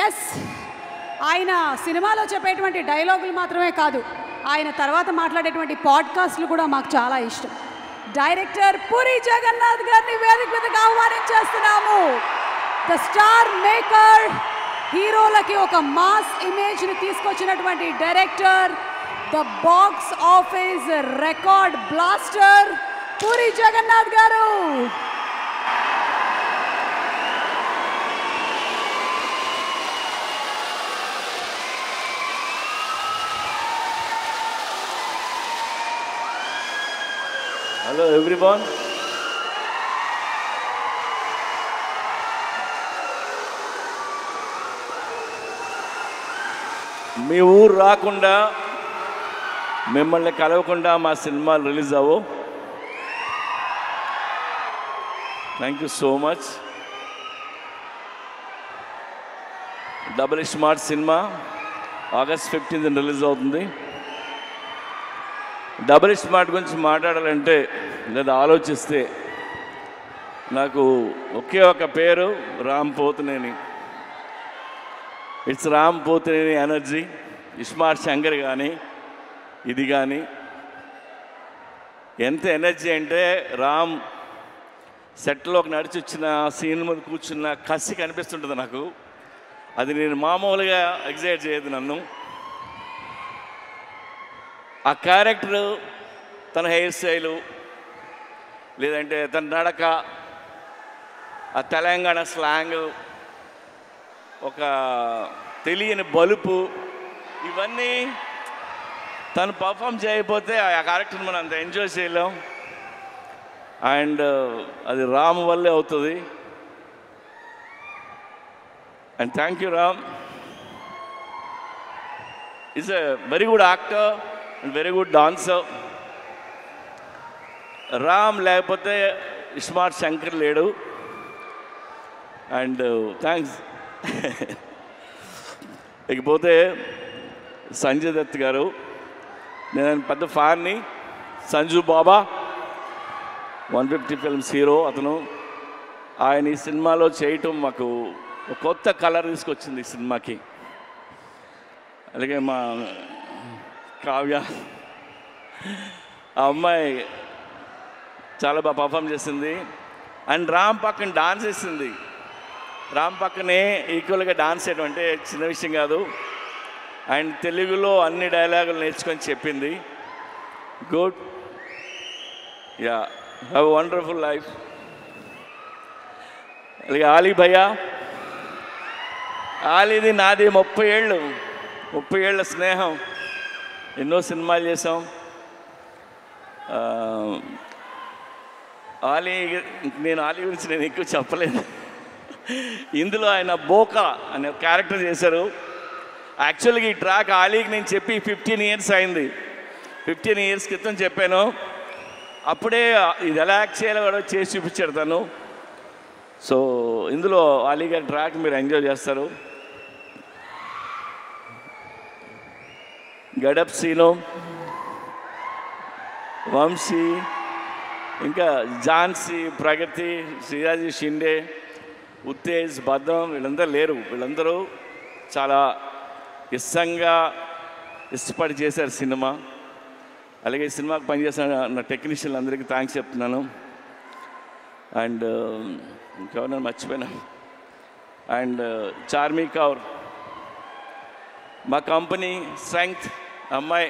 Yes, ఆయన సినిమాలో చెప్పేటువంటి డైలాగులు మాత్రమే కాదు, ఆయన తర్వాత మాట్లాడేటువంటి పాడ్కాస్ట్లు కూడా మాకు చాలా ఇష్టం. డైరెక్టర్ పూరి జగన్నాథ్ గారిని వేదిక మీదకి ఆహ్వానించేస్తున్నాము. ద స్టార్ మేకర్, హీరోలకి ఒక మాస్ ఇమేజ్ని తీసుకొచ్చినటువంటి director, the box office record blaster Puri Jagannadh garu. Hello everyone. మీ ఊరు రాకుండా మిమ్మల్ని కలవకుండా మా సినిమాలు రిలీజ్ అవ్వవు. Thank you so much. Double Smart సినిమా ఆగస్ట్ 15th రిలీజ్ అవుతుంది. డబుల్ స్మార్ట్ గురించి మాట్లాడాలంటే లేదా ఆలోచిస్తే నాకు ఒకే ఒక పేరు, Ram Pothineni. It's Ram Pothineni energy. Smart Shankar కానీ ఇది కానీ ఎంత ఎనర్జీ అంటే, రామ్ సెట్లోకి నడిచి వచ్చిన సీన్ మీద కూర్చున్న కసి కనిపిస్తుంటుంది నాకు. అది నేను మామూలుగా ఎగ్జైట్ చేయదు నన్ను. ఆ క్యారెక్టరు, తన హెయిర్ స్టైలు, లేదంటే తన నడక, ఆ తెలంగాణ స్లాంగ్, ఒక తెలియని బలుపు, ఇవన్నీ తను పర్ఫామ్ చేయకపోతే ఆ క్యారెక్టర్ని మనం అంత ఎంజాయ్ చేయలేం. అండ్ అది రామ్ వల్లే అవుతుంది. And thank you Ram. Is a very good actor and very good dancer. Ram లేకపోతే స్మార్ట్ శంకర్ లేడు. And thanks. ఇకపోతే సంజయ్ దత్ గారు, నేను పెద్ద ఫ్యాన్ని. సంజు బాబా 150 ఫిల్మ్స్ హీరో అతను. ఆయన ఈ సినిమాలో చేయటం మాకు ఒక కొత్త కలర్ తీసుకొచ్చింది ఈ సినిమాకి. అలాగే మా కావ్య, ఆ అమ్మాయి చాలా బాగా పర్ఫామ్ చేసింది. అండ్ రామ్ పక్కన డాన్స్ చేసింది. రామ్ పక్కనే ఈక్వల్గా డాన్స్ చేయడం అంటే చిన్న విషయం కాదు. అండ్ తెలుగులో అన్ని డైలాగులు నేర్చుకొని చెప్పింది. Good. Yeah, have a wonderful life. అలాగే ఆలీ భయ్యా, ఆలీది నాది 30 ఏళ్ళ స్నేహం. ఎన్నో సినిమాలు చేసాం. నేను ఆలీ గురించి నేను ఎక్కువ చెప్పలేదు. ఇందులో ఆయన బోకా అనే క్యారెక్టర్ చేశారు. యాక్చువల్గా ఈ ట్రాక్ ఆలీకి నేను చెప్పి 15 ఇయర్స్ అయింది. 15 ఇయర్స్ క్రితం చెప్పాను. అప్పుడే ఇది ఎలా యాక్ట్ చేయాలో కూడా చేసి చూపించాడు తను. సో ఇందులో ఆలీ గారి ట్రాక్ మీరు ఎంజాయ్ చేస్తారు. గడప్ సీను, వంశీ, ఇంకా ఝాన్సీ, ప్రగతి, శ్రీరాజీ షిండే, ఉత్తేజ్, భద్రం, వీళ్ళందరూ లేరు. వీళ్ళందరూ చాలా ఇష్టపడి చేశారు సినిమా. అలాగే ఈ సినిమాకి పనిచేసిన నా టెక్నీషియన్లు అందరికీ థ్యాంక్స్ చెప్తున్నాను. అండ్ ఇంకెవరైనా మర్చిపోయినా. అండ్ చార్మీ కౌర్, మా కంపెనీ స్ట్రెంగ్త్ అమ్మాయి,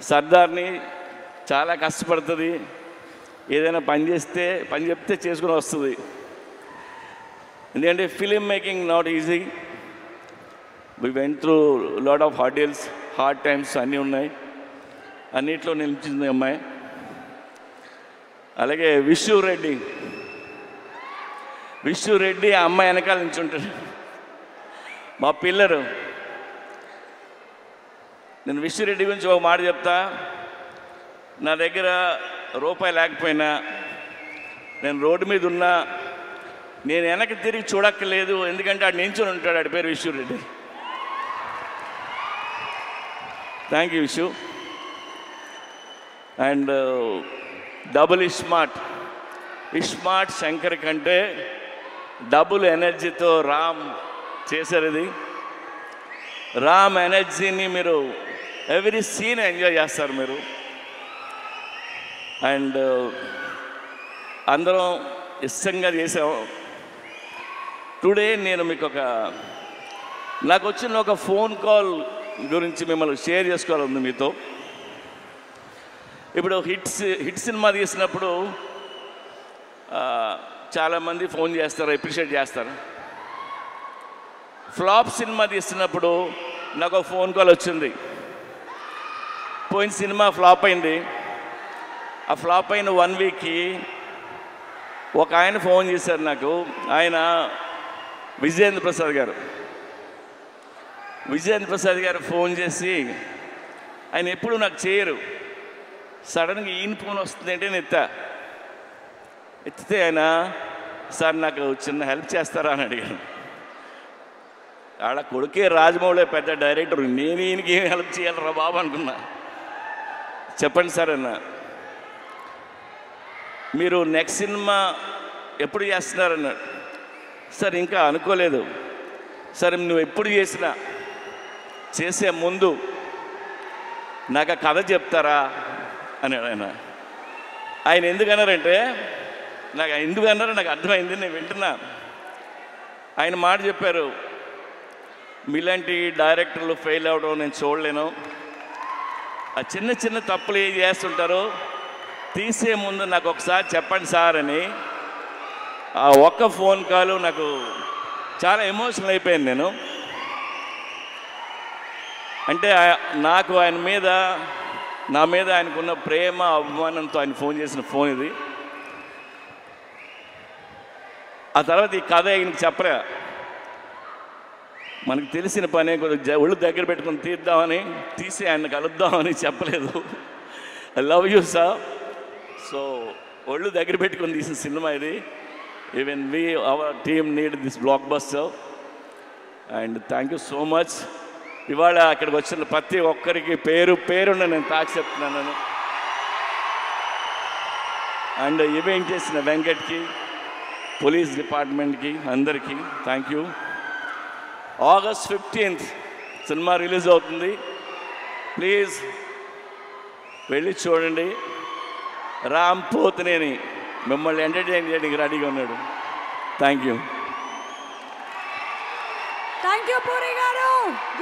సర్దార్ని, చాలా కష్టపడుతుంది. ఏదైనా పని చెప్తే చేసుకుని వస్తుంది. ఎందుకంటే film making not easy. We went through lot of hurdles, hard times అన్నీ ఉన్నాయి. అన్నిట్లో నిలిచింది అమ్మాయి. అలాగే విష్ణు రెడ్డి ఆ అమ్మాయి వెనకాల నుంచి ఉంటాడు, మా పిల్లరు. నేను విష్ణు రెడ్డి గురించి ఒక మాట చెప్తా. నా దగ్గర రూపాయి లేకపోయినా, నేను రోడ్డు మీద ఉన్నా, నేను వెనక్కి తిరిగి చూడక్కర్లేదు. ఎందుకంటే ఆడు నించుని ఉంటాడు. ఆడి పేరు Vishnu Reddy. Thank you Vishnu. And double smart Shankar కంటే డబుల్ ఎనర్జీతో రామ్ చేశారు. ఇది రామ్ ఎనర్జీని మీరు ఎవ్రీ సీన్ ఎంజాయ్ చేస్తారు మీరు. అండ్ అందరం ఇష్టంగా చేసాం. టుడే నేను మీకు నాకు వచ్చిన ఒక ఫోన్ కాల్ గురించి మిమ్మల్ని షేర్ చేసుకోవాలంది మీతో. ఇప్పుడు హిట్ సినిమా తీసినప్పుడు చాలామంది ఫోన్ చేస్తారు, అప్రిషియేట్ చేస్తారు. ఫ్లాప్ సినిమా తీస్తున్నప్పుడు నాకు ఒక ఫోన్ కాల్ వచ్చింది. పోయిన సినిమా ఫ్లాప్ అయింది. ఆ ఫ్లాప్ అయిన 1 వీక్కి ఒక ఆయన ఫోన్ చేశారు నాకు. ఆయన విజయేంద్ర ప్రసాద్ గారు. విజయేంద్ర ప్రసాద్ గారు ఫోన్ చేసి, ఆయన ఎప్పుడు నాకు చేయరు, సడన్గా ఈయన ఫోన్ వస్తుంది అంటే నేను ఎత్తితే ఆయన, సార్ నాకు చిన్న హెల్ప్ చేస్తారా అని అడిగాను. ఆడ కొడుకే రాజమౌళి పెద్ద డైరెక్టర్, నేను ఈయనకి ఏం హెల్ప్ చేయాలరా బాబు అనుకున్నా. చెప్పండి సార్ అన్న, మీరు నెక్స్ట్ సినిమా ఎప్పుడు చేస్తున్నారన్నాడు. సార్ ఇంకా అనుకోలేదు. సరే నువ్వు ఎప్పుడు చేసినా చేసే ముందు నాకు ఆ కథ చెప్తారా అన్నాడు ఆయన. ఆయన ఎందుకన్నారంటే, ఎందుకన్నారో నాకు అర్థమైంది, నేను వింటున్నా. ఆయన మాట చెప్పారు, మీలాంటి డైరెక్టర్లు ఫెయిల్ అవ్వడం నేను చూడలేను. ఆ చిన్న చిన్న తప్పులు ఏం చేస్తుంటారో తీసే ముందు నాకు ఒకసారి చెప్పండి సార్ అని. ఆ ఒక్క ఫోన్ కాల్ నాకు చాలా ఎమోషనల్ అయిపోయాను నేను. అంటే నాకు ఆయన మీద, నా మీద ఆయనకున్న ప్రేమ అభిమానంతో ఆయన ఫోన్ చేసిన ఫోన్ ఇది. ఆ తర్వాత ఈ కథ ఆయనకి చెప్పరా, మనకు తెలిసిన పనే కొద్దిగా ఒళ్ళు దగ్గర పెట్టుకుని తీసి ఆయన కలుద్దామని చెప్పలేదు. I love you sir. So ఒళ్ళు దగ్గర పెట్టుకొని తీసిన సినిమా ఇది. Even our team need this block buster. And thank you so much. ఇవాళ అక్కడికి వచ్చిన ప్రతి ఒక్కరికి పేరున్న నేను తాకి చెప్తున్నాను. అండ్ ఈవెంట్ చేసిన వెంకట్కి, పోలీస్ డిపార్ట్మెంట్కి, అందరికీ thank you. August 15th cinema release అవుతుంది. ప్లీజ్ వెళ్ళి చూడండి. రామ్ పోతినేని మిమ్మల్ని ఎంటర్టైన్ చేయడానికి రెడీగా ఉన్నాడు. Thank you. పూరి గారు.